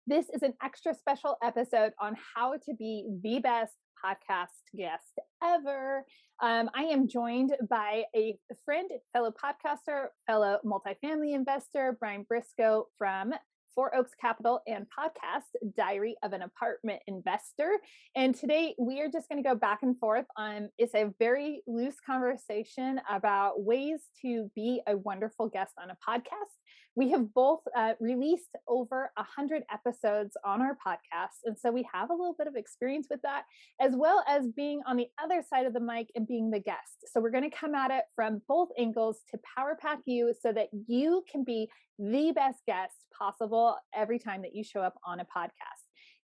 This is an extra special episode on how to be the best podcast guest ever. I am joined by a friend, fellow podcaster, fellow multifamily investor, Brian Briscoe from Four Oaks Capital and podcast, Diary of an Apartment Investor. And today we are just going to go back and forth on, it's a very loose conversation about ways to be a wonderful guest on a podcast. We have both released over 100 episodes on our podcast. And so we have a little bit of experience with that, as well as being on the other side of the mic and being the guest. So we're going to come at it from both angles to power pack you so that you can be the best guest possible every time that you show up on a podcast.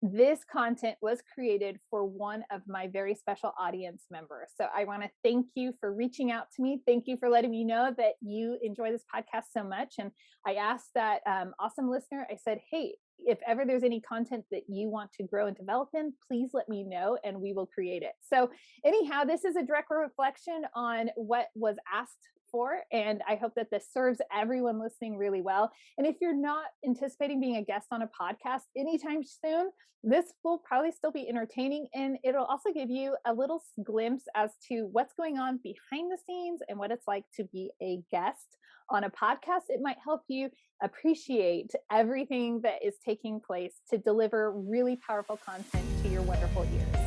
This content was created for one of my very special audience members. So I want to thank you for reaching out to me. Thank you for letting me know that you enjoy this podcast so much. And I asked that awesome listener, I said, hey, if ever there's any content that you want to grow and develop in, please let me know and we will create it. So anyhow, this is a direct reflection on what was asked for, and I hope that this serves everyone listening really well. And if you're not anticipating being a guest on a podcast anytime soon, this will probably still be entertaining, and it'll also give you a little glimpse as to what's going on behind the scenes and what it's like to be a guest on a podcast. It might help you appreciate everything that is taking place to deliver really powerful content to your wonderful ears.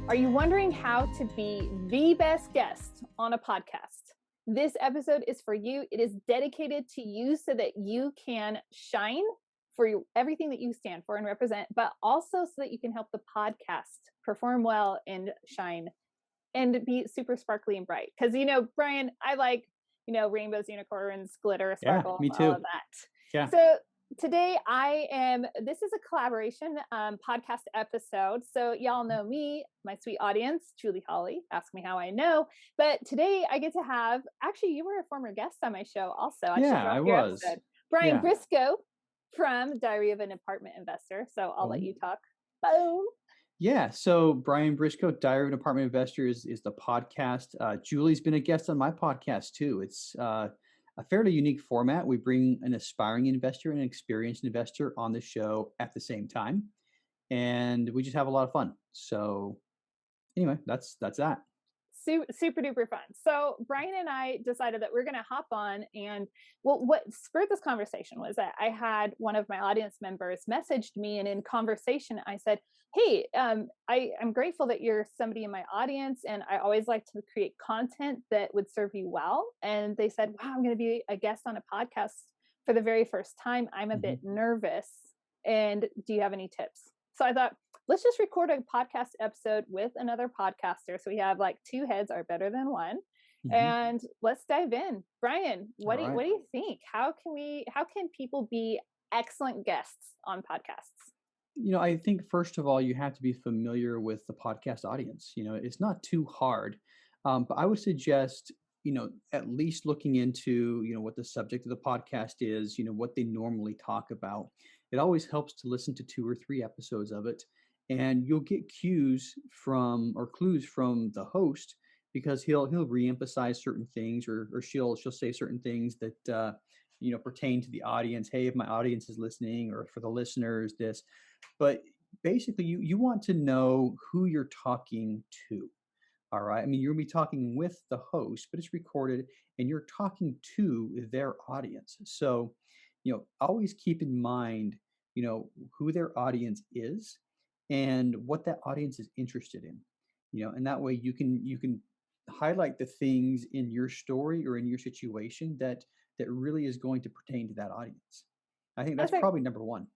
Are you wondering how to be the best guest on a podcast? This episode is for you. It is dedicated to you so that you can shine for everything that you stand for and represent, but also so that you can help the podcast perform well and shine and be super sparkly and bright. Because, Brian, I like, rainbows, unicorns, glitter, sparkle, me too. all of that. Yeah. So today this is a collaboration podcast episode. So y'all know me, my sweet audience, Julie Holly, ask me how I know. But today I get to have, actually, you were a former guest on my show also. I was. Brian Briscoe from Diary of an Apartment Investor. So I'll let you talk. Boom. Yeah, so Brian Briscoe, Diary of an Apartment Investor is the podcast. Julie's been a guest on my podcast too. It's a fairly unique format. We bring an aspiring investor and an experienced investor on the show at the same time, and we just have a lot of fun. So anyway, that's that. Super duper fun. So Brian and I decided that we're going to hop on, and what spurred this conversation was that I had one of my audience members messaged me, and in conversation I said, hey, I'm grateful that you're somebody in my audience, and I always like to create content that would serve you well. And they said, wow, I'm going to be a guest on a podcast for the very first time. I'm a bit nervous. And do you have any tips? So I thought, let's just record a podcast episode with another podcaster. So we have like two heads are better than one. And let's dive in. Brian, what do you think? How can people be excellent guests on podcasts? I think first of all, you have to be familiar with the podcast audience. It's not too hard, but I would suggest, at least looking into, what the subject of the podcast is, what they normally talk about. It always helps to listen to 2 or 3 episodes of it, and you'll get clues from the host, because he'll reemphasize certain things, or she'll say certain things that pertain to the audience. Hey, if my audience is listening, or for the listeners, this. But basically, you want to know who you're talking to. All right. I mean, you're going to be talking with the host, but it's recorded, and you're talking to their audience. So, always keep in mind, who their audience is and what that audience is interested in. And that way you can highlight the things in your story or in your situation that really is going to pertain to that audience. I think that's probably number one.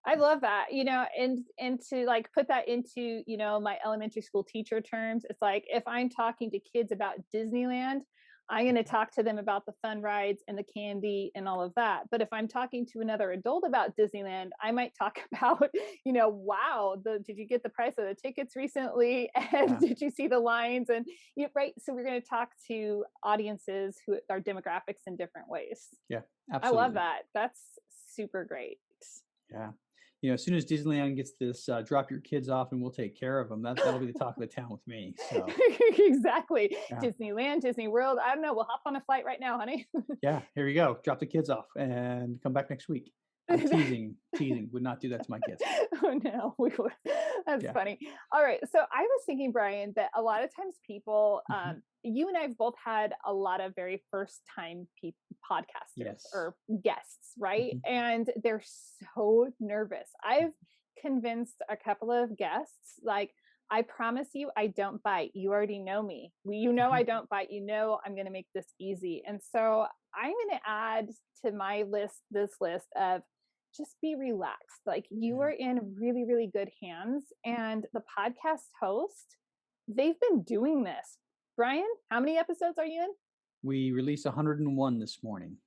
I love that, and to like put that into, my elementary school teacher terms. It's like, if I'm talking to kids about Disneyland, I'm going to talk to them about the fun rides and the candy and all of that. But if I'm talking to another adult about Disneyland, I might talk about, wow, did you get the price of the tickets recently? And did you see the lines? And right. So we're going to talk to audiences who are demographics in different ways. Yeah, absolutely. I love that. That's super great. Yeah. As soon as Disneyland gets this, drop your kids off and we'll take care of them. That'll be the talk of the town with me. So Exactly. yeah, Disneyland, Disney World. I don't know. We'll hop on a flight right now, honey. yeah. Here you go. Drop the kids off and come back next week. I'm teasing, teasing. Would not do that to my kids. Oh no, we would. That's Yeah. funny. All right. So I was thinking, Brian, that a lot of times people, Hmm. you and I have both had a lot of very first time podcasters Yes. or guests, right? Hmm. And they're so nervous. I've convinced a couple of guests, like, I promise you, I don't bite. You already know me. You know, Hmm. I don't bite. You know, I'm going to make this easy. And so I'm going to add to my list this list of just be relaxed. Like you Yeah. are in really, really good hands. And the podcast host, they've been doing this. Brian, how many episodes are you in? We released 101 this morning.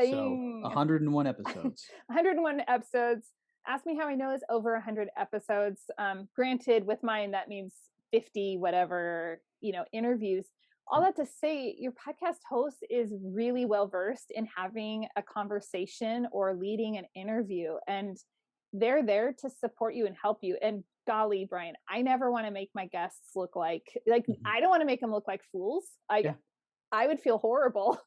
So Bang. 101 episodes. 101 episodes. Ask me how I know it's over 100 episodes. Granted, with mine, that means 50, whatever, interviews. All Yep. that to say, your podcast host is really well versed in having a conversation or leading an interview. And they're there to support you and help you. And golly, Brian, I never want to make my guests look like Hmm. I don't want to make them look like fools. Yeah. I would feel horrible.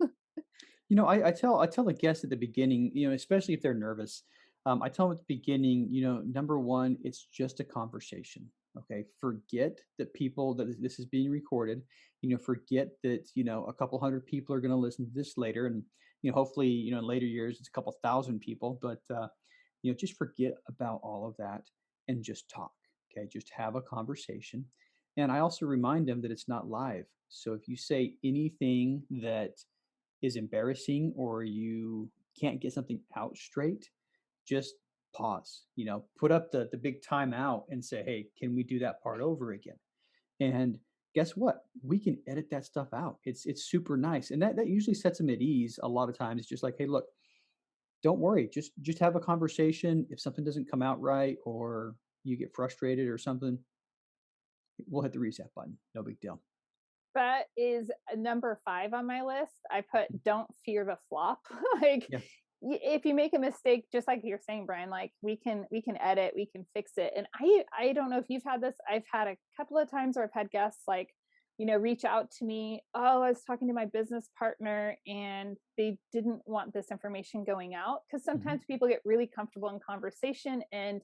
I tell the guests at the beginning, especially if they're nervous, I tell them at the beginning, number one, it's just a conversation. Okay, forget that this is being recorded. Forget that a couple hundred people are going to listen to this later, and hopefully, in later years it's a couple thousand people. But just forget about all of that and just talk. Okay, just have a conversation. And I also remind them that it's not live. So if you say anything that is embarrassing or you can't get something out straight, just pause, put up the big timeout and say, hey, can we do that part over again? And guess what? We can edit that stuff out. It's super nice. And that usually sets them at ease a lot of times. It's just like, hey, look, don't worry. Just have a conversation. If something doesn't come out right or you get frustrated or something, we'll hit the reset button. No big deal. That is number 5 on my list. I put don't fear the flop. Like Yeah. if you make a mistake, just like you're saying, Brian, like we can edit, we can fix it. And I don't know if you've had this. I've had a couple of times where I've had guests like, reach out to me. Oh, I was talking to my business partner and they didn't want this information going out. Because Hmm. sometimes people get really comfortable in conversation and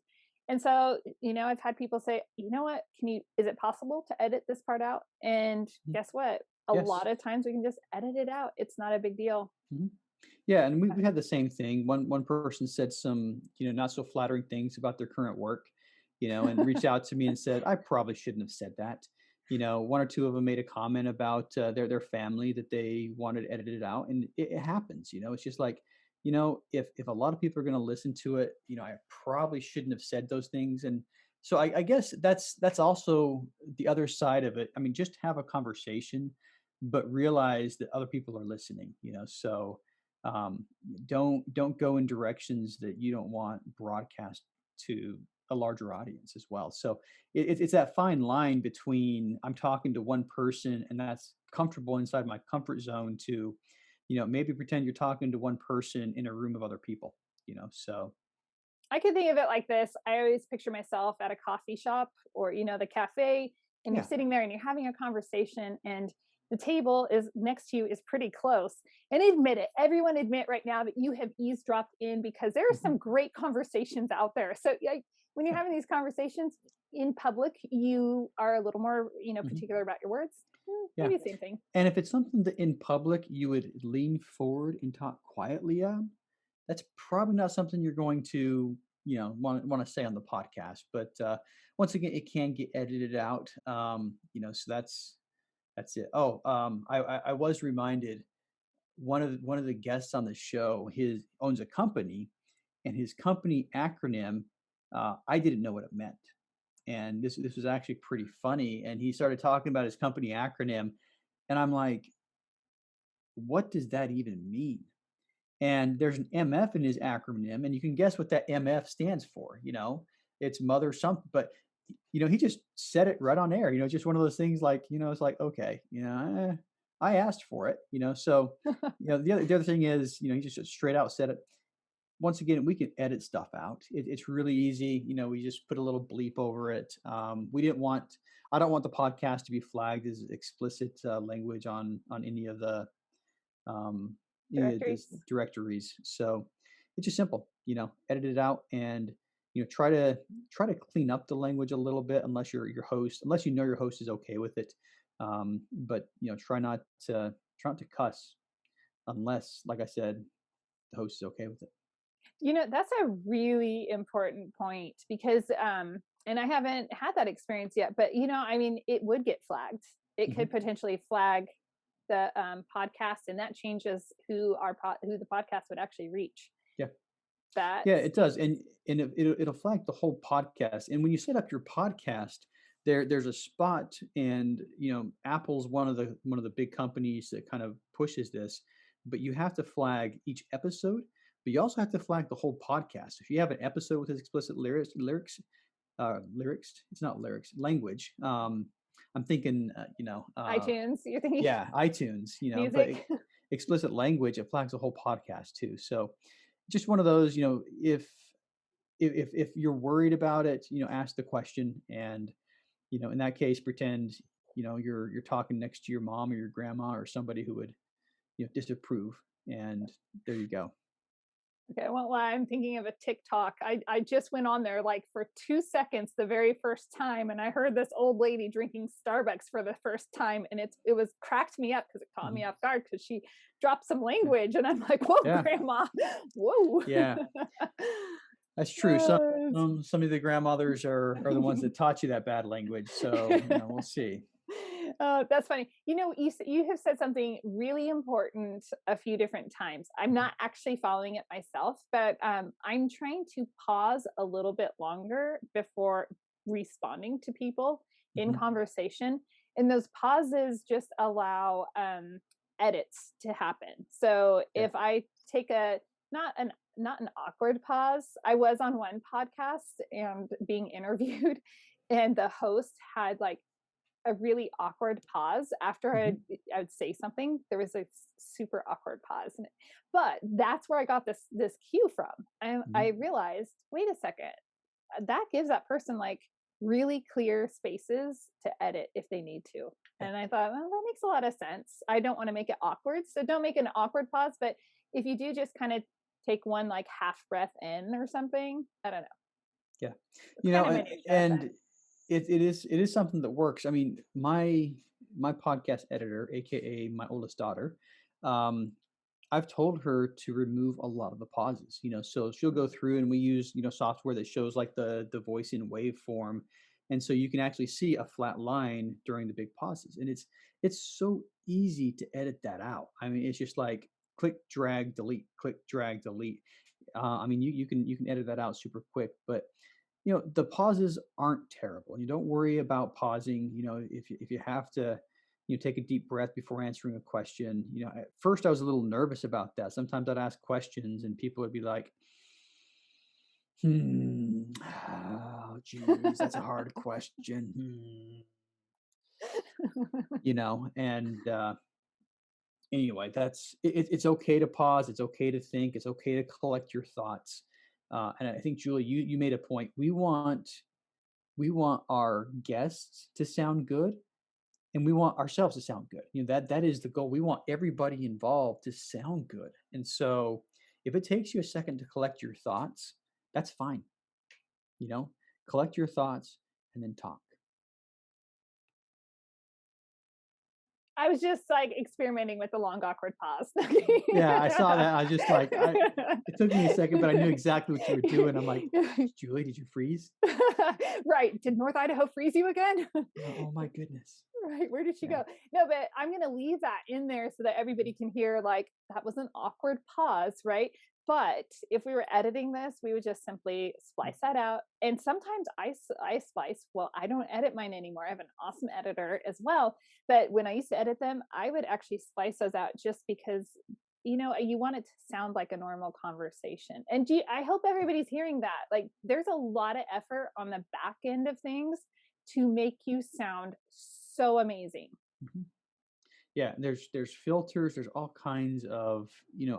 so, I've had people say, you know what, is it possible to edit this part out? And guess what? A Yes. lot of times we can just edit it out. It's not a big deal. Mhm. Yeah, and we had the same thing. One person said some, not so flattering things about their current work, and reached out to me and said, I probably shouldn't have said that. One or two of them made a comment about their family that they wanted edited out, and it happens. It's just like, if a lot of people are going to listen to it, I probably shouldn't have said those things. And so I guess that's also the other side of it. I mean, just have a conversation, but realize that other people are listening. So um, don't go in directions that you don't want broadcast to a larger audience as well. So it's that fine line between I'm talking to one person and that's comfortable inside my comfort zone to maybe pretend you're talking to one person in a room of other people. So I could think of it like this. I always picture myself at a coffee shop or, the cafe, and you're yeah. sitting there and you're having a conversation and the table is next to you is pretty close. And admit it, everyone admit right now that you have eavesdropped in because there are Mhm. some great conversations out there. So when you're Yeah. having these conversations in public, you are a little more, Mhm. particular about your words. Yeah. Maybe the same thing. And if it's something that in public you would lean forward and talk quietly on, that's probably not something you're going to, want to say on the podcast. But once again, it can get edited out. So that's it. Oh, I was reminded one of the guests on the show, his owns a company, and his company acronym, I didn't know what it meant. And this was actually pretty funny. And he started talking about his company acronym, and I'm like, what does that even mean? And there's an MF in his acronym, and you can guess what that MF stands for. It's mother something, but he just said it right on air. Just one of those things like, it's like, okay, I asked for it. So the other thing is, he just straight out said it. once again, we can edit stuff out. It's really easy. We just put a little bleep over it. I don't want the podcast to be flagged as explicit language on um, any of these Directories. directories. So it's just simple. Edit it out and try to clean up the language a little bit, unless you know your host is okay with it. But try not to cuss unless, like I said, the host is okay with it. That's a really important point because, and I haven't had that experience yet, but I mean, it would get flagged. It could Mhm. potentially flag the podcast, and that changes who the podcast would actually reach. Yeah. Yeah, That's it does, and it'll flag the whole podcast. And when you set up your podcast, there's a spot, and Apple's one of the big companies that kind of pushes this, but you have to flag each episode, but you also have to flag the whole podcast. If you have an episode with explicit lyrics, it's not lyrics, language. I'm thinking, iTunes. You're thinking yeah, iTunes, but music. explicit language, it flags the whole podcast too. So just one of those, if you're worried about it, ask the question, and in that case, pretend you're talking next to your mom or your grandma or somebody who would disapprove, and there you go. Okay, well, I'm thinking of a TikTok. I just went on there like for 2 seconds the very first time, and I heard this old lady drinking Starbucks for the first time, and it was cracked me up because it caught me Mhm. off guard because she dropped some Yeah, language, and I'm like, "Whoa, yeah, grandma, whoa." yeah, that's true. Some Uh, some of the grandmothers are the ones that taught you that bad language, so we'll see. That's funny. You have said something really important a few different times. I'm Mhm. not actually following it myself, but I'm trying to pause a little bit longer before responding to people in Mhm. conversation. And those pauses just allow edits to happen. So Yeah. if I take not an awkward pause, I was on one podcast and being interviewed, and the host had like a really awkward pause after Mhm. I would say something. There was a super awkward pause, but that's where I got this cue from. I Mhm. realized, wait a second, that gives that person like really clear spaces to edit if they need to. Yeah. And I thought, well, that makes a lot of sense. I don't want to make it awkward, so don't make an awkward pause. But if you do just kind of take one like half breath in or something, I don't know. Yeah. It's kind of A minutia, but and it is something that works. I mean, my podcast editor, AKA my oldest daughter, um, I've told her to remove a lot of the pauses, so she'll go through, and we use, software that shows like the voice in waveform. And so you can actually see a flat line during the big pauses. And it's so easy to edit that out. I mean, it's just like click, drag, delete, click, drag, delete. I mean, you can edit that out super quick, but the pauses aren't terrible. You don't worry about pausing. If you have to, take a deep breath before answering a question. At first I was a little nervous about that. Sometimes I'd ask questions and people would be like, oh, geez, that's a hard question. And anyway, it's okay to pause. It's okay to think. It's okay to collect your thoughts. And I think, Julie, you made a point. We want our guests to sound good, and we want ourselves to sound good. That is the goal. We want everybody involved to sound good. And so if it takes you a second to collect your thoughts, that's fine. you know Collect your thoughts and then talk. I was just like experimenting with the long awkward pause. Yeah, I saw that. I was just like, it took me a second, but I knew exactly what you were doing. I'm like, Julie, did you freeze? Right. Did North Idaho freeze you again? Oh my goodness. Right. Where did she Yeah. go? No, but I'm going to leave that in there so that everybody can hear like that was an awkward pause, right? But if we were editing this, we would just simply splice that out. And sometimes I splice. Well, I don't edit mine anymore. I have an awesome editor as well. But when I used to edit them, I would actually splice those out just because you want it to sound like a normal conversation. And I hope everybody's hearing that. Like, there's a lot of effort on the back end of things to make you sound so amazing. Mhm. Yeah, there's filters, there's all kinds of,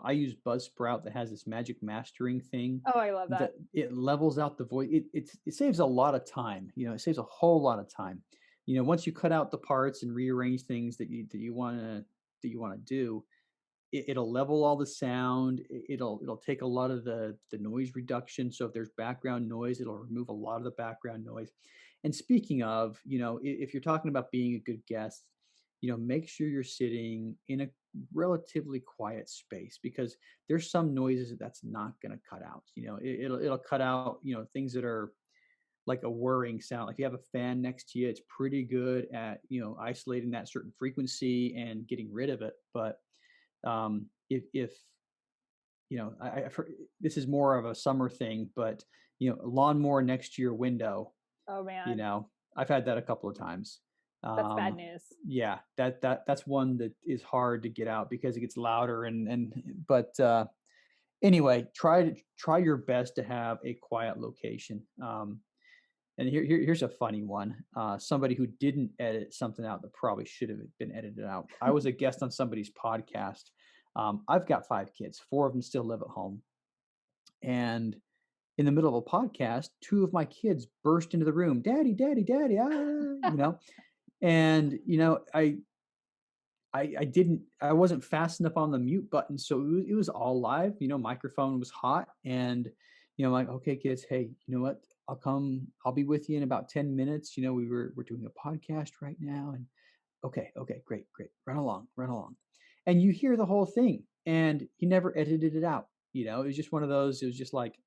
I use Buzzsprout that has this magic mastering thing Oh, I love that. that it levels out the voice. It saves a lot of time. It saves a whole lot of time. Once you cut out the parts and rearrange things that you want to do, it'll level all the sound. It'll take a lot of the noise reduction. So if there's background noise, it'll remove a lot of the background noise. And speaking of, if you're talking about being a good guest, make sure you're sitting in a relatively quiet space, because there's some noises that's not going to cut out. It'll cut out, things that are like a whirring sound. Like if you have a fan next to you, it's pretty good at, isolating that certain frequency and getting rid of it. But if I've heard, this is more of a summer thing, but a lawnmower next to your window, Oh you man, know, I've had that a couple of times. that's bad Um, news. yeah, that's one that is hard to get out because it gets louder but anyway, try your best to have a quiet location. And here's a funny one. Somebody who didn't edit something out that probably should have been edited out. I was a guest on somebody's podcast. I've got 5 kids. 4 of them still live at home. And in the middle of a podcast, 2 of my kids burst into the room, "Daddy, daddy, daddy!" And I wasn't fast enough on the mute button, so it was all live. Microphone was hot, and I'm like, "Okay, kids, hey, you know what? I'll be with you in about 10 minutes. We're doing a podcast right now." And okay, great, great, run along, run along. And you hear the whole thing, and he never edited it out. It was just one of those. It was just like,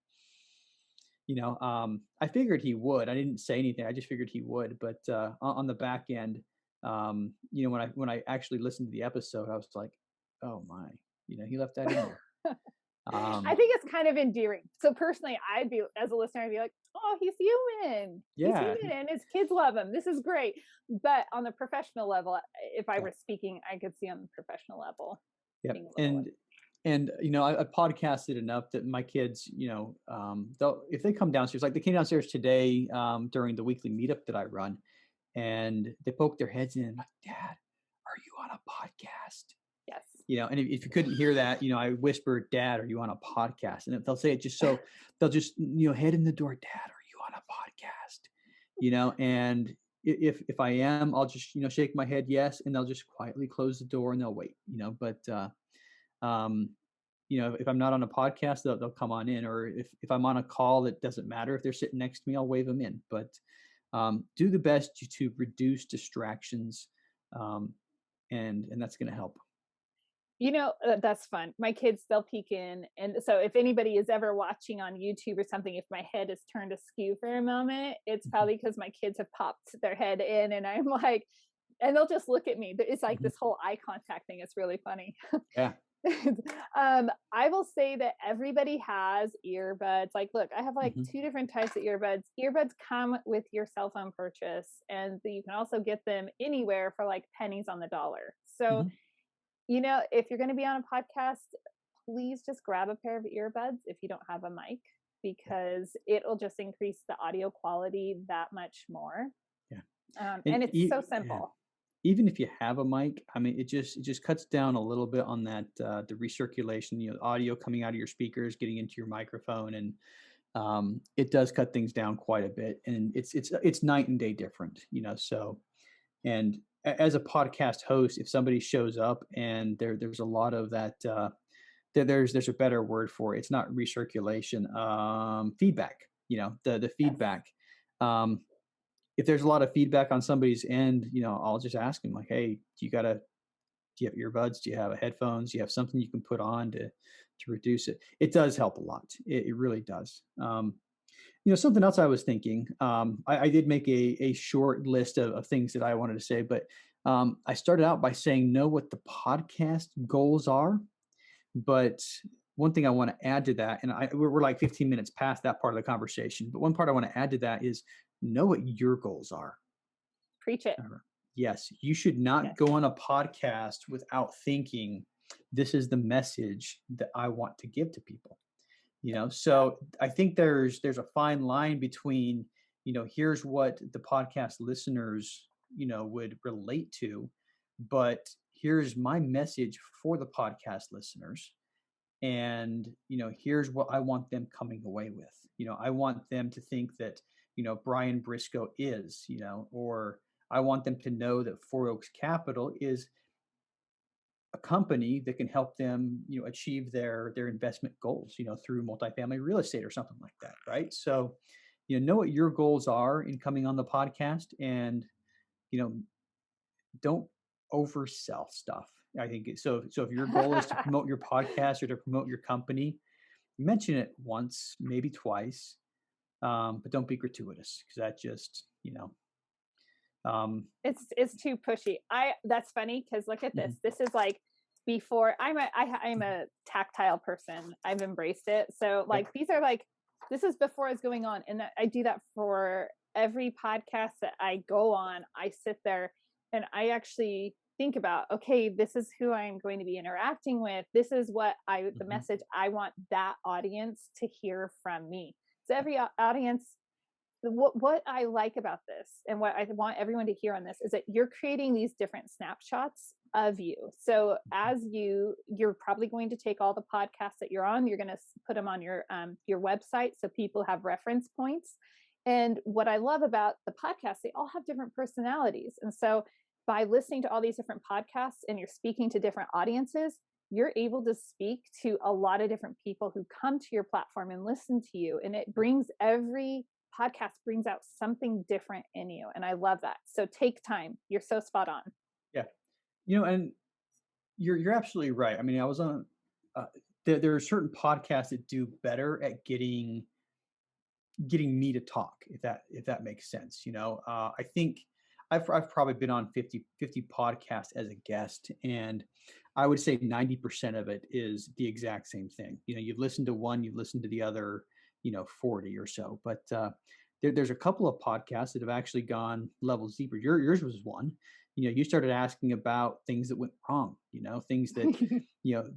I figured he would. I didn't say anything. I just figured he would. But on the back end, when I actually listened to the episode, I was like, oh my, he left that in there. I think it's kind of endearing. So personally, I'd be, as a listener, I'd be like, "Oh, he's human. He's Yeah, human, and his kids love him. This is great." But on the professional level, if I yeah, were speaking, I could see on the professional level yeah. being a little like, And I podcasted enough that my kids, they'll, if they come downstairs, like they came downstairs today during the weekly meetup that I run, and they poke their heads in, and like, "Dad, are you on a podcast?" yes. And if you couldn't hear that, I whispered, "Dad, are you on a podcast?" And if they'll say it just so, they'll just, head in the door, "Dad, are you on a podcast?" And if I am, I'll just, shake my head yes, and they'll just quietly close the door and they'll wait, but, um, if I'm not on a podcast, they'll come on in, or if I'm on a call, it doesn't matter. If they're sitting next to me, I'll wave them in, but, do the best to reduce distractions. And that's going to help. That's fun. My kids, they'll peek in. And so if anybody is ever watching on YouTube or something, if my head is turned askew for a moment, it's Mhm. probably because my kids have popped their head in and I'm like, and they'll just look at me. It's like Mhm. this whole eye contact thing. It's really funny. Yeah. I will say that everybody has earbuds. Like, look, I have like Mhm. 2 different types of earbuds. Earbuds come with your cell phone purchase, and you can also get them anywhere for like pennies on the dollar. So, Mhm. if you're going to be on a podcast, please just grab a pair of earbuds if you don't have a mic, Yeah. because it'll just increase the audio quality that much more. Yeah. And And it's so yeah. simple. Even if you have a mic, I mean, it just cuts down a little bit on that the recirculation, audio coming out of your speakers, getting into your microphone, and it does cut things down quite a bit. And it's night and day different, So, and as a podcast host, if somebody shows up and there's a lot of that, there's a better word for it. It's not recirculation, feedback. The Yes. feedback. Um, if there's a lot of feedback on somebody's end, I'll just ask them like, "Hey, do you have earbuds? Do you have headphones? Do you have something you can put on to reduce it?" It does help a lot. It really does. Something else I was thinking. I did make a short list of things that I wanted to say, but I started out by saying know what the podcast goals are. But one thing I want to add to that, and we're like 15 minutes past that part of the conversation, but one part I want to add to that is know what your goals are. Preach it. Yes, you should not Yes. go on a podcast without thinking this is the message that I want to give to people. Yeah. So I think there's a fine line between, here's what the podcast listeners, would relate to, but here's my message for the podcast listeners. And, here's what I want them coming away with. I want them to think that, Brian Briscoe is, or I want them to know that Four Oaks Capital is a company that can help them, achieve their investment goals, through multifamily real estate or something like that. Right. So, know what your goals are in coming on the podcast, and, you know, don't oversell stuff. I think so. So if your goal is to promote your podcast or to promote your company, mention it once, maybe twice, but don't be gratuitous, because that just, It's too pushy. That's funny because look at this. mhm, This is like before I'm a tactile person. I've embraced it. So yep, like these are like this is before it's going on, and I do that for every podcast that I go on. I sit there and I actually think about, okay, this is who I'm going to be interacting with. This is what the mhm, message I want that audience to hear from me. So every audience, what I like about this and what I want everyone to hear on this is that you're creating these different snapshots of you. So as you're probably going to take all the podcasts that you're on, you're going to put them on your website so people have reference points. And what I love about the podcasts, they all have different personalities. And so by listening to all these different podcasts and you're speaking to different audiences, you're able to speak to a lot of different people who come to your platform and listen to you. And it brings every podcast brings out something different in you. And I love that. So take time. You're so spot on. yeah, and you're absolutely right. I mean, I was on. Uh, there are certain podcasts that do better at getting me to talk, if that makes sense. I think I've probably been on 50 podcasts as a guest, and I would say 90% of it is the exact same thing. You've listened to one, you've listened to the other, 40 or so. But there's a couple of podcasts that have actually gone levels deeper. Yours was one. You started asking about things that went wrong, things that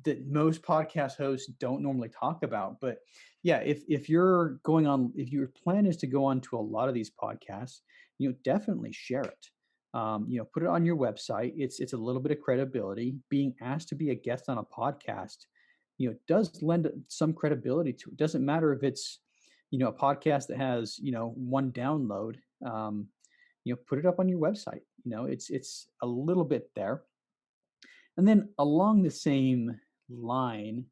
that most podcast hosts don't normally talk about. But yeah, if your plan is to go on to a lot of these podcasts, definitely share it. Put it on your website. It's a little bit of credibility. Being asked to be a guest on a podcast, does lend some credibility to it. Doesn't matter if it's, a podcast that has, one download. Put it up on your website. It's a little bit there. And then along the same line,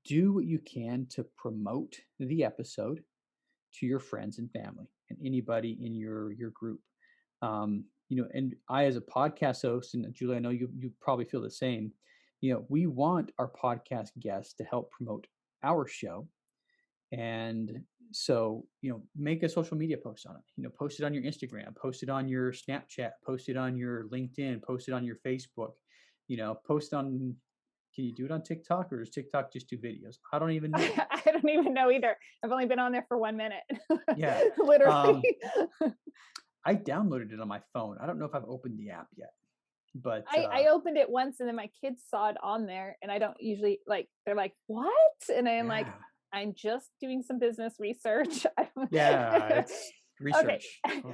do what you can to promote the episode to your friends and family and anybody in your group. And I, as a podcast host, and Julie, I know you probably feel the same. We want our podcast guests to help promote our show, and so make a social media post on it. Post it on your Instagram, post it on your Snapchat, post it on your LinkedIn, post it on your Facebook. Post on. Can you do it on TikTok, or does TikTok just do videos? I don't even know. I don't even know either. I've only been on there for 1 minute. Yeah. Literally. I downloaded it on my phone. I don't know if I've opened the app yet, but I opened it once and then my kids saw it on there and I don't usually they're like, what? And I'm like, yeah, I'm just doing some business research. yeah, it's Okay. research. Oh,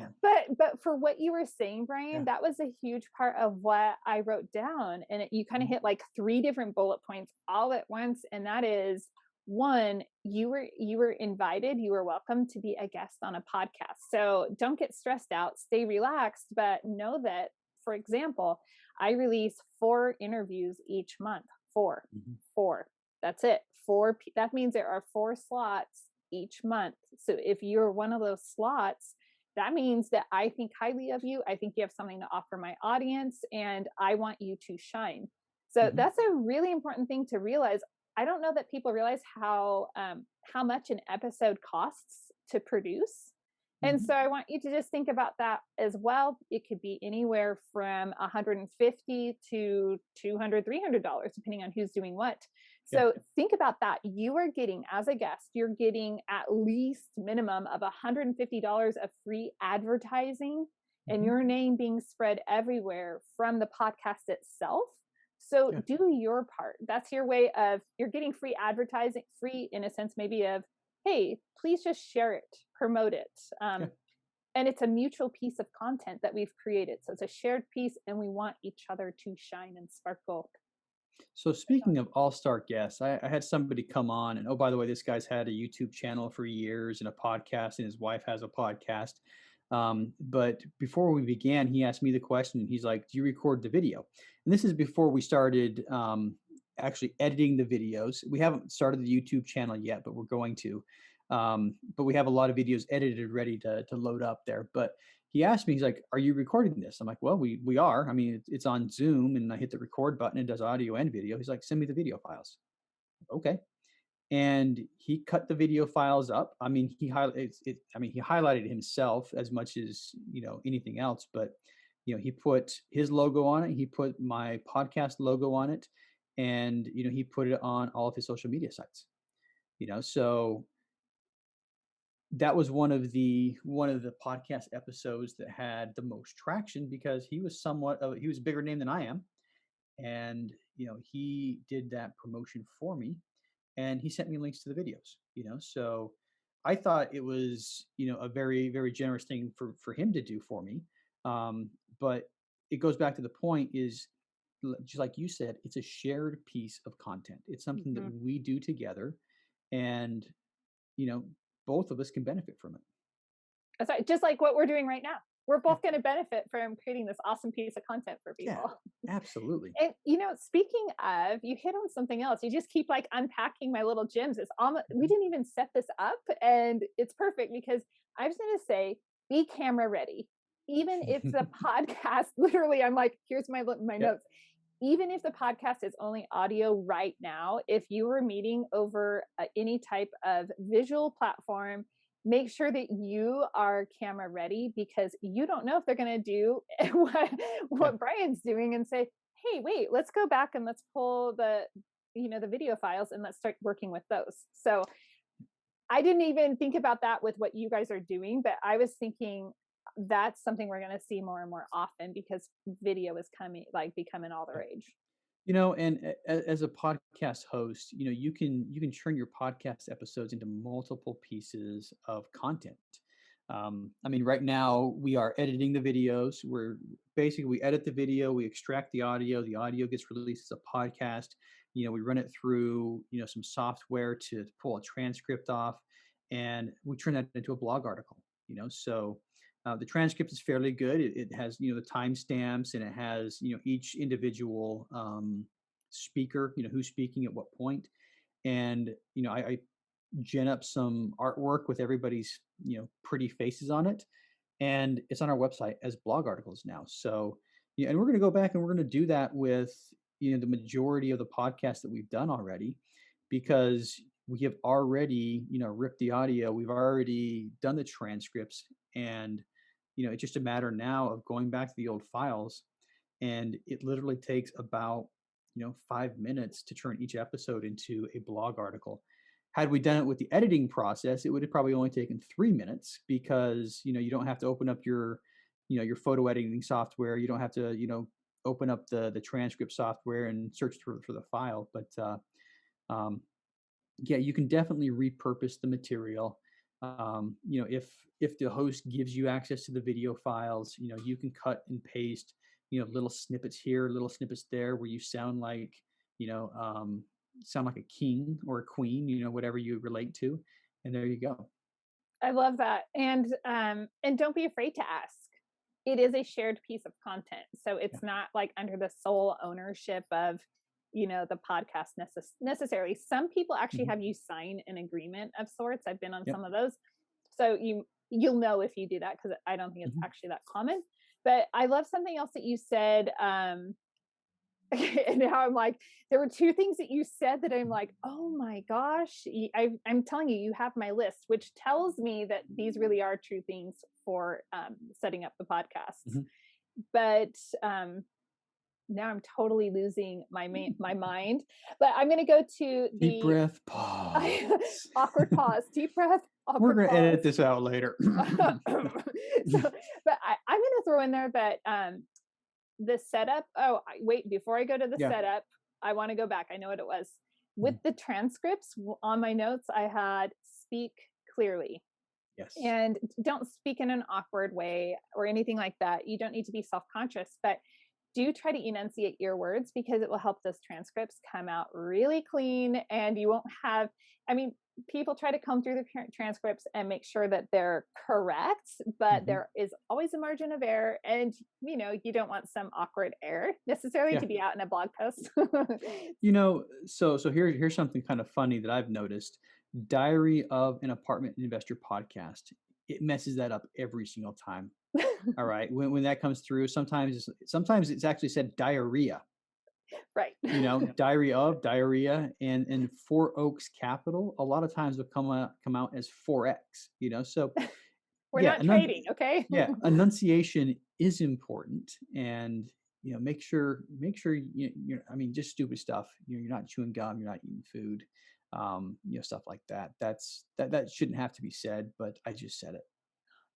But for what you were saying, Brian, yeah. that was a huge part of what I wrote down. And you kind of Mhm, hit like 3 different bullet points all at once. And that is, one, you were invited, you were welcome to be a guest on a podcast. So don't get stressed out, stay relaxed, but know that, for example, I release 4 interviews each month. 4. mhm, 4. That's it. 4. That means there are 4 slots each month. So if you're one of those slots, that means that I think highly of you. I think you have something to offer my audience and I want you to shine. So mhm, that's a really important thing to realize. I don't know that people realize how much an episode costs to produce. And mhm. so I want you to just think about that as well. It could be anywhere from $150 to $200, $300, depending on who's doing what. Yeah. So think about that. You are getting, as a guest, you're getting at least minimum of $150 of free advertising and Mhm, your name being spread everywhere from the podcast itself. So yeah. do your part. That's your way of, you're getting free advertising, free in a sense, maybe of, hey, please just share it, promote it. Yeah. And it's a mutual piece of content that we've created. So it's a shared piece, and we want each other to shine and sparkle. So speaking of all-star guests, I had somebody come on, and oh, by the way, this guy's had a YouTube channel for years and a podcast, and his wife has a podcast. But before we began, he asked me the question. He's like, "Do you record the video?" And this is before we started actually editing the videos. We haven't started the YouTube channel yet, but we're going to. But we have a lot of videos edited, ready to load up there. But he asked me, he's like, "Are you recording this?" I'm like, "Well, we are. I mean, it's on Zoom, and I hit the record button. It does audio and video." He's like, "Send me the video files." Okay. And he cut the video files up. I mean, he highlighted himself as much as anything else, but he put his logo on it. He put my podcast logo on it, and he put it on all of his social media sites. So that was one of the podcast episodes that had the most traction because he was he was a bigger name than I am, and he did that promotion for me, and he sent me links to the videos. So I thought it was a very, very generous thing for him to do for me. But it goes back to the point is, just like you said, it's a shared piece of content. It's something that Mhm. we do together, and you know both of us can benefit from it. That's right. Just like what we're doing right now. We're both going to benefit from creating this awesome piece of content for Yeah, people. absolutely. And speaking of, you hit on something else. You just keep like unpacking my little gems. It's almost we Mhm. didn't even set this up, and it's perfect because I was going to say, be camera ready. Even if the podcast, literally, I'm like, here's my Yep. notes. Even if the podcast is only audio right now, if you were meeting over any type of visual platform, make sure that you are camera ready because you don't know if they're going to do what, Yeah. what Brian's doing and say, hey, wait, let's go back and let's pull the video files and let's start working with those. So I didn't even think about that with what you guys are doing, but I was thinking that's something we're going to see more and more often because video is becoming all the Yeah. rage. And as a podcast host, you can turn your podcast episodes into multiple pieces of content. I mean, right now we are editing the videos. We edit the video, we extract the audio. The audio gets released as a podcast. We run it through some software to pull a transcript off, and we turn that into a blog article. So the transcript is fairly good. It has the timestamps, and it has each individual speaker, who's speaking at what point. And I gen up some artwork with everybody's pretty faces on it, and it's on our website as blog articles now. So and we're going to go back and we're going to do that with the majority of the podcasts that we've done already, because we have already ripped the audio, we've already done the transcripts, and it's just a matter now of going back to the old files, and it literally takes about 5 minutes to turn each episode into a blog article. Had we done it with the editing process, it would have probably only taken 3 minutes, because you don't have to open up your photo editing software. You don't have to open up the transcript software and search for the file. But um, yeah, you can definitely repurpose the material. If the host gives you access to the video files, you can cut and paste little snippets here, little snippets there, where you you know um, sound like a king or a queen, whatever you relate to, and there you go. I love that. And don't be afraid to ask. It is a shared piece of content. So Yeah. it's not like under the sole ownership of, the podcast necessarily. Some people actually Hmm. have you sign an agreement of sorts. I've been on Yep. some of those. So you'll know if you do that because I don't think it's Hmm. actually that common. But I love something else that you said. And now I'm like, there were two things that you said that I'm like, oh my gosh, I'm telling you, you have my list, which tells me that these really are true things for setting up the podcasts. Hmm. But now I'm totally losing my mind. But I'm going to go to Deep the breath, pause. awkward pause, deep breath, We're awkward gonna pause. edit this out later. So, but I'm going to throw in there that the setup. Oh, wait, before I go to the Yeah. setup, I want to go back. I know what it was. With Mhm. the transcripts on my notes, I had speak clearly. Yes. and don't speak in an awkward way or anything like that. You don't need to be self-conscious, but do try to enunciate your words because it will help those transcripts come out really clean, and you won't have, I mean, people try to comb through the transcripts and make sure that they're correct, but Hmm. there is always a margin of error, and you don't want some awkward error necessarily Yeah. to be out in a blog post. So here's something kind of funny that I've noticed. Diary of an Apartment Investor podcast. It messes that up every single time. All right. When that comes through, sometimes it's actually said diarrhea. Right. Diary of diarrhea, and Four Oaks Capital. A lot of times will come out as 4X. So We're yeah, not trading, okay? yeah, enunciation is important, and make sure I mean, just stupid stuff. You're not chewing gum, you're not eating food, stuff like that. That shouldn't have to be said, but I just said it.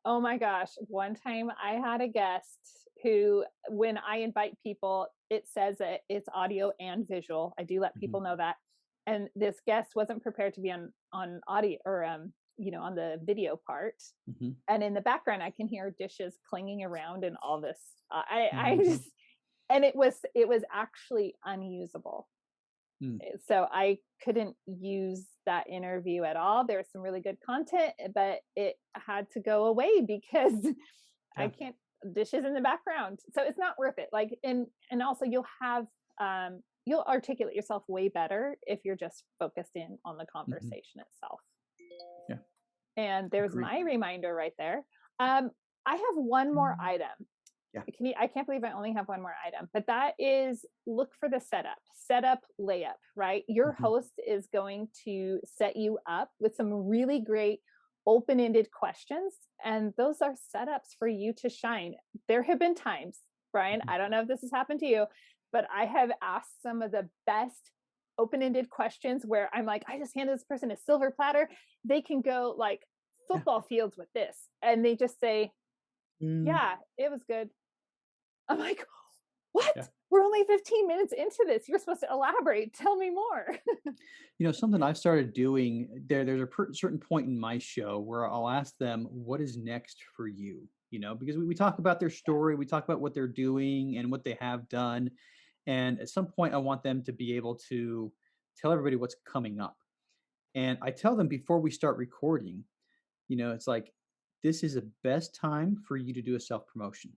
Oh my gosh. One time I had a guest who, when I invite people, it says that it's audio and visual. I do let Hmm. people know that. And this guest wasn't prepared to be on audio or on the video part. Hmm. And in the background I can hear dishes clanging around and all this. I Hmm. just, and it was actually unusable. Mm. So I couldn't use that interview at all. There was some really good content, but it had to go away because I Yeah. can't, dishes in the background. So it's not worth it. Like, and also you'll articulate yourself way better if you're just focused in on the Hmm. conversation itself. Yeah. And there's Agree. my reminder right there. I have one more Mm. item. Yeah. I can't believe I only have one more item, but that is look for the setup, layup, right? Your Hmm. host is going to set you up with some really great open-ended questions, and those are setups for you to shine. There have been times, Brian, Hmm. I don't know if this has happened to you, but I have asked some of the best open-ended questions where I'm like, I just handed this person a silver platter. They can go like Yeah. football fields with this, and they just say, Mm. yeah, it was good. I'm like, what? Yeah. We're only 15 minutes into this. You're supposed to elaborate. Tell me more. Something I've started doing there's a certain point in my show where I'll ask them, what is next for you? Because we talk about their Yeah. story, we talk about what they're doing and what they have done. And at some point, I want them to be able to tell everybody what's coming up. And I tell them before we start recording, it's like, this is the best time for you to do a self promotion.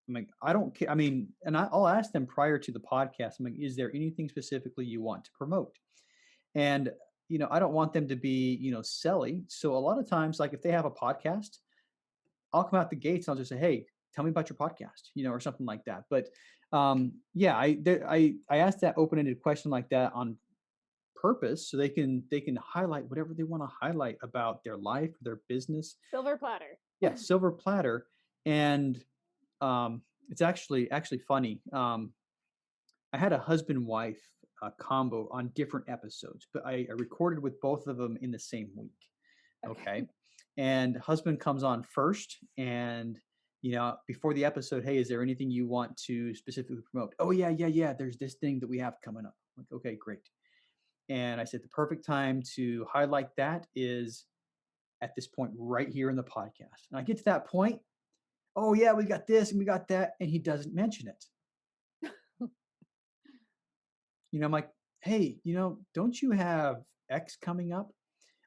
I'm like, I don't care. I mean, and I'll ask them prior to the podcast, I'm like, is there anything specifically you want to promote? And, I don't want them to be, selly. So a lot of times, like if they have a podcast, I'll come out the gates and I'll just say, hey, tell me about your podcast, or something like that. But yeah, I asked that open-ended question like that on purpose so they can highlight whatever they want to highlight about their life, their business. Silver platter. Yeah, silver platter. And it's actually funny. I had a husband wife combo on different episodes, but I recorded with both of them in the same week. Okay. Okay. And husband comes on first, and before the episode, hey, is there anything you want to specifically promote? Oh yeah, yeah, yeah. There's this thing that we have coming up. I'm like, okay, great. And I said the perfect time to highlight that is at this point right here in the podcast. And I get to that point. Oh yeah, we got this and we got that, and he doesn't mention it. I'm like, hey, don't you have X coming up?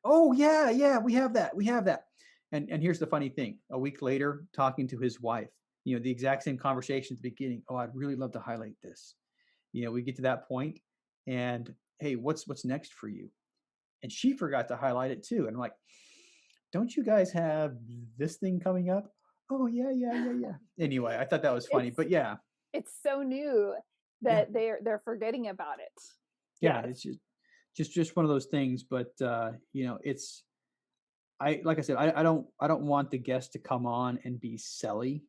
Oh yeah, yeah, we have that. We have that. And here's the funny thing. A week later, talking to his wife, the exact same conversation at the beginning. Oh, I'd really love to highlight this. We get to that point and hey, what's next for you? And she forgot to highlight it too. And I'm like, don't you guys have this thing coming up? Oh yeah, yeah, yeah, yeah. Anyway, I thought that was funny. it's But yeah, it's so new yeah, that they're forgetting about it. yeah. Yes. It's just one of those things. But it's like I said, I don't want the guests to come on and be selly.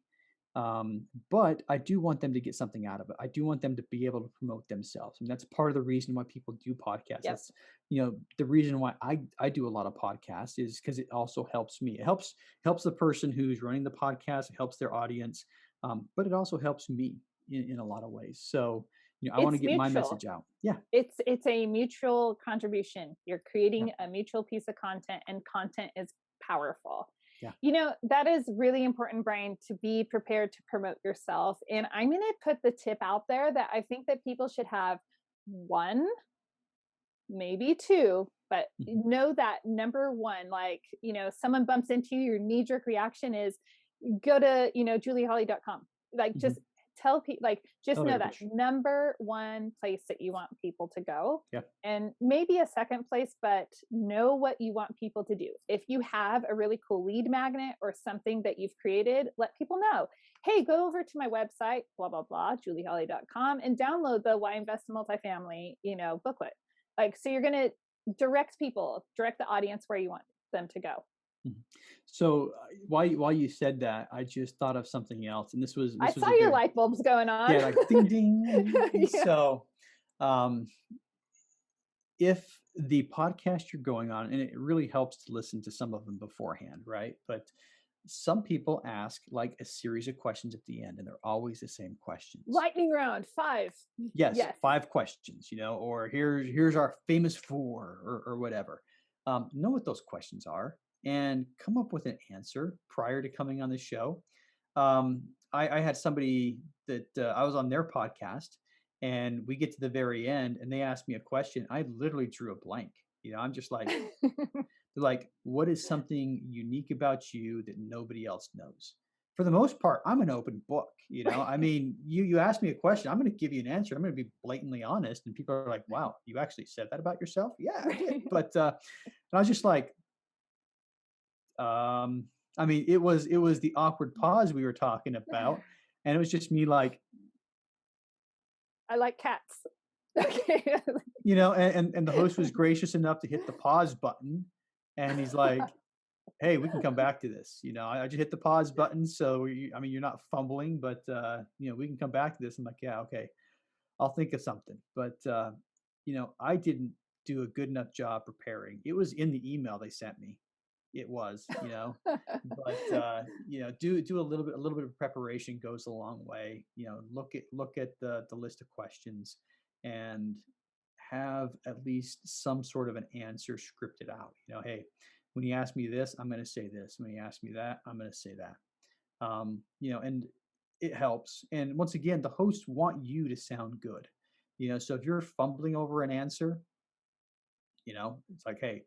But I do want them to get something out of it. I do want them to be able to promote themselves. And that's part of the reason why people do podcasts. Yep. That's, the reason why I do a lot of podcasts is because it also helps me. It helps the person who's running the podcast. It helps their audience. But it also helps me in a lot of ways. So, I want to It's get my mutual. message out. Yeah. It's a mutual contribution. You're Yeah. creating a mutual piece of content, and content is powerful. Yeah. That is really important, Brian, to be prepared to promote yourself. And I'm going to put the tip out there that I think that people should have one, maybe two, but Mhm. know that number one, like, someone bumps into you, your knee jerk reaction is go to, julieholly.com. Like, Mhm. just tell people, like, just know that Elevator pitch. number one place that you want people to go, Yeah. and maybe a second place, but know what you want people to do. If you have a really cool lead magnet or something that you've created, let people know. Hey, go over to my website, blah, blah, blah, julieholly.com, and download the Why Invest in Multifamily, booklet. Like, so you're going to direct the audience where you want them to go. Mhm. So while you said that, I just thought of something else, and this was I this saw was a your very light bulbs going on. yeah, like ding ding. Yeah. So um, if the podcast you're going on, and it really helps to listen to some of them beforehand, right? But some people ask like a series of questions at the end, and they're always the same questions. Lightning round 5. Yes, Yes. 5 questions, or here's our famous 4 or whatever. Know what those questions are and come up with an answer prior to coming on the show. I had somebody that I was on their podcast, and we get to the very end, and they asked me a question. I literally drew a blank. I'm just like, they're like, what is something unique about you that nobody else knows? For the most part, I'm an open book. I mean, you ask me a question, I'm going to give you an answer. I'm going to be blatantly honest, and people are like, "Wow, you actually said that about yourself?" Yeah, I did. But and I was just like, um, I mean, it was the awkward pause we were talking about, and it was just me like, I like cats. Okay. and the host was gracious enough to hit the pause button, and he's like, hey, we can come back to this. I just hit the pause button. So, I mean, you're not fumbling, but, we can come back to this. I'm like, yeah, okay, I'll think of something. But, I didn't do a good enough job preparing. It was in the email they sent me. It was, but, do a little bit of preparation goes a long way. Look at the list of questions and have at least some sort of an answer scripted out. Hey, when you ask me this, I'm going to say this. When you ask me that, I'm going to say that. And it helps. And once again, the hosts want you to sound good. So if you're fumbling over an answer, it's like, hey,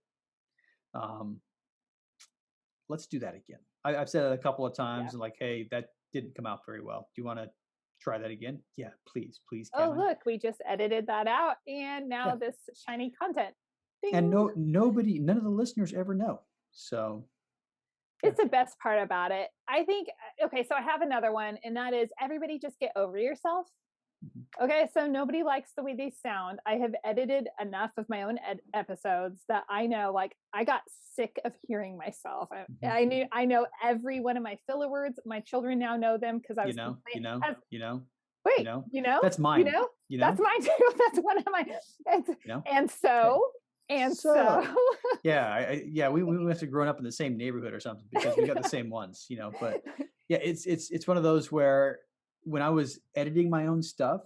um, let's do that again. I've said it a couple of Yeah. times, and like, hey, that didn't come out very well. Do you want to try that again? Yeah, please, Oh, can I? look, we just edited that out, and Yeah. now this shiny content. And Ding. none of the listeners ever know. So yeah. It's the best part about it. I think, okay, so I have another one, and that is everybody just get over yourself. Mhm. Okay, so nobody likes the way they sound. I have edited enough of my own episodes that I know, like, I got sick of hearing myself. Mhm. I know every one of my filler words. My children now know them because I You was know, you know, as, you know, you wait, know. you know, That's you mine. know, You that's know, mine too. That's one of my, and, you know. and Hey, so, and so, so yeah, yeah, we must have grown up in the same neighborhood or something because we got the same ones. But yeah, it's one of those where when I was editing my own stuff,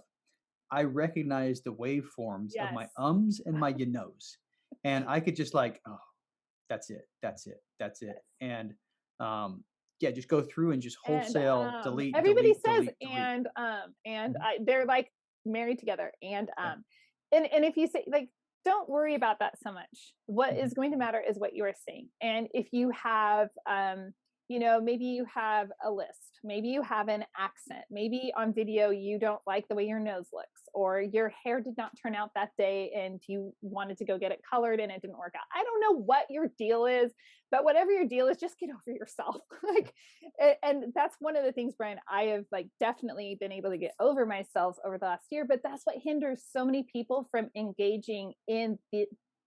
I recognized the waveforms of yes. my ums and my you knows, and I could just like, oh, that's it, that's it, that's it, and yeah, just go through and just And wholesale delete, everybody delete, says delete, delete. Mhm. they're like married together, Yeah. and if you say, like, don't worry about that so much. What Mhm. is going to matter is what you are saying. And if you have maybe you have a list, maybe you have an accent, maybe on video you don't like the way your nose looks, or your hair did not turn out that day and you wanted to go get it colored and it didn't work out. I don't know what your deal is, but whatever your deal is, just get over yourself. Like, and that's one of the things, Brian, I have, like, definitely been able to get over myself over the last year, but that's what hinders so many people from engaging in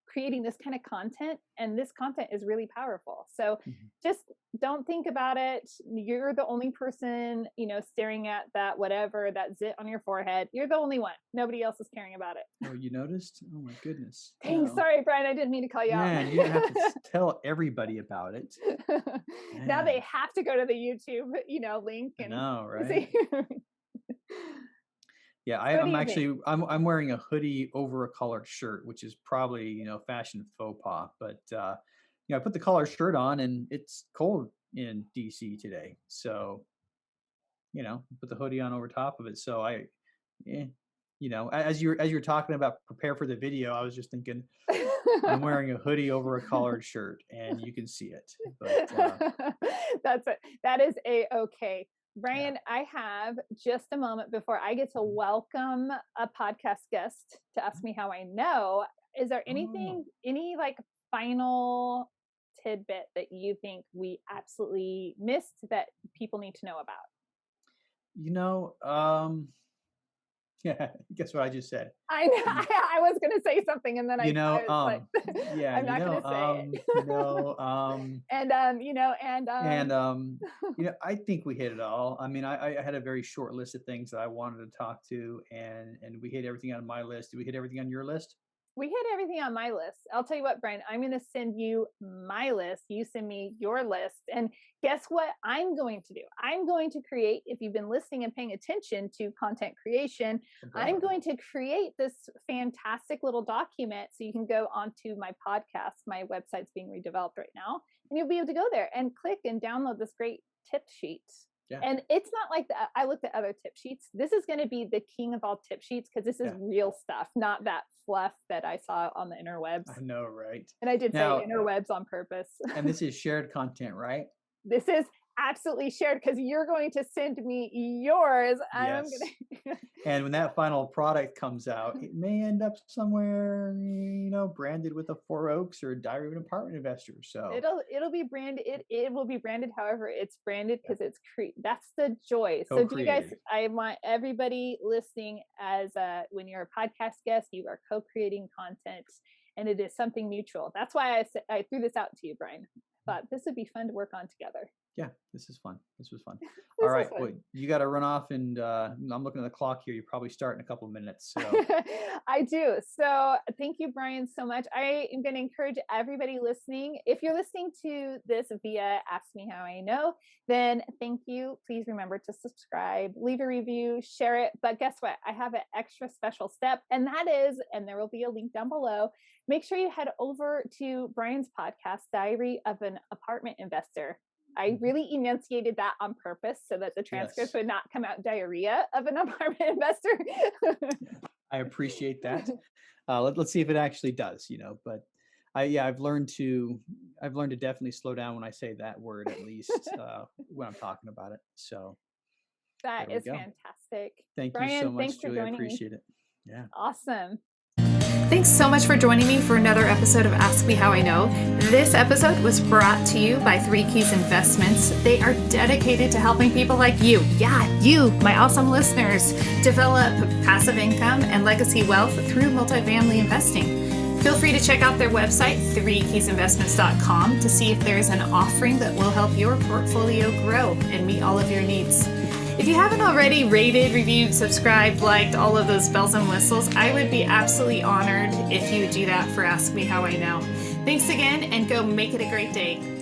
creating this kind of content. And this content is really powerful. So Mhm. just don't think about it. You're the only person, staring at that, whatever, that zit on your forehead. You're the only one. Nobody else is caring about it. Oh, you noticed? Oh my goodness. Thanks. Sorry, Brian. I didn't mean to call you out. Man, you didn't have to tell everybody about it. Now they Man, have to go to the YouTube, link I and know, right? see. Yeah, So what do I'm you think? actually I'm wearing a hoodie over a collared shirt, which is probably fashion faux pas. But I put the collared shirt on, and it's cold in DC today. So, put the hoodie on over top of it. So eh, as you're talking about prepare for the video, I was just thinking I'm wearing a hoodie over a collared shirt, and you can see it. But That's it. That is okay. yeah. Brian, I have just a moment before I get to welcome a podcast guest to ask me how I know. Is there Oh, any like final tidbit that you think we absolutely missed that people need to know about? you know, um, yeah. Guess what I just said. I know You, I was going to say something and then you I know, was like, yeah. I'm not going to say it. And And I think we hit it all. I mean, I had a very short list of things that I wanted to talk to, and we hit everything on my list. Did we hit everything on your list? we hit everything on my list. I'll tell you what, Brian, I'm going to send you my list. You send me your list. And guess what I'm going to do? I'm going to create, if you've been listening and paying attention to content creation, Oh, I'm brother. going to create this fantastic little document so you can go onto my podcast. My website's being redeveloped right now. And you'll be able to go there and click and download this great tip sheet. Yeah. And it's not like I looked at other tip sheets. This is going to be the king of all tip sheets because this is Yeah. real stuff, not that fluff that I saw on the interwebs. I know, right? And I did say Now, interwebs on purpose. and this is shared content, right? This is absolutely shared because you're going to send me yours. I'm Yes. going to. And when that final product comes out, it may end up somewhere, branded with a Four Oaks or a Diary of an Apartment Investor. So It'll be branded. It will be branded however it's branded because it's that's the joy. So do you guys, co-created. I want everybody listening as when you're a podcast guest, you are co-creating content and it is something mutual. That's why I threw this out to you, Brian. Thought this would be fun to work on together. Yeah, this is fun. This was fun. All This is right, fun. well, you got to run off, and I'm looking at the clock here. You probably start in a couple of minutes. So I do. So thank you, Brian, so much. I am going to encourage everybody listening. If you're listening to this via Ask Me How I Know, then thank you. Please remember to subscribe, leave a review, share it. But guess what? I have an extra special step, and that is, and there will be a link down below. Make sure you head over to Brian's podcast, Diary of an Apartment Investor. I really enunciated that on purpose so that the transcript yes, would not come out diarrhea of an apartment investor. I appreciate that. Let's see if it actually does. But I've learned to definitely slow down when I say that word, at least when I'm talking about it. So That there we is go. fantastic. Thank you so Brian, much, thanks for Julie. I joining me. appreciate it. Yeah. Awesome. Thanks so much for joining me for another episode of Ask Me How I Know. This episode was brought to you by Three Keys Investments. They are dedicated to helping people like you, you, my awesome listeners, develop passive income and legacy wealth through multifamily investing. Feel free to check out their website, threekeysinvestments.com, to see if there's an offering that will help your portfolio grow and meet all of your needs. If you haven't already rated, reviewed, subscribed, liked, all of those bells and whistles, I would be absolutely honored if you would do that for Ask Me How I Know. Thanks again, and go make it a great day.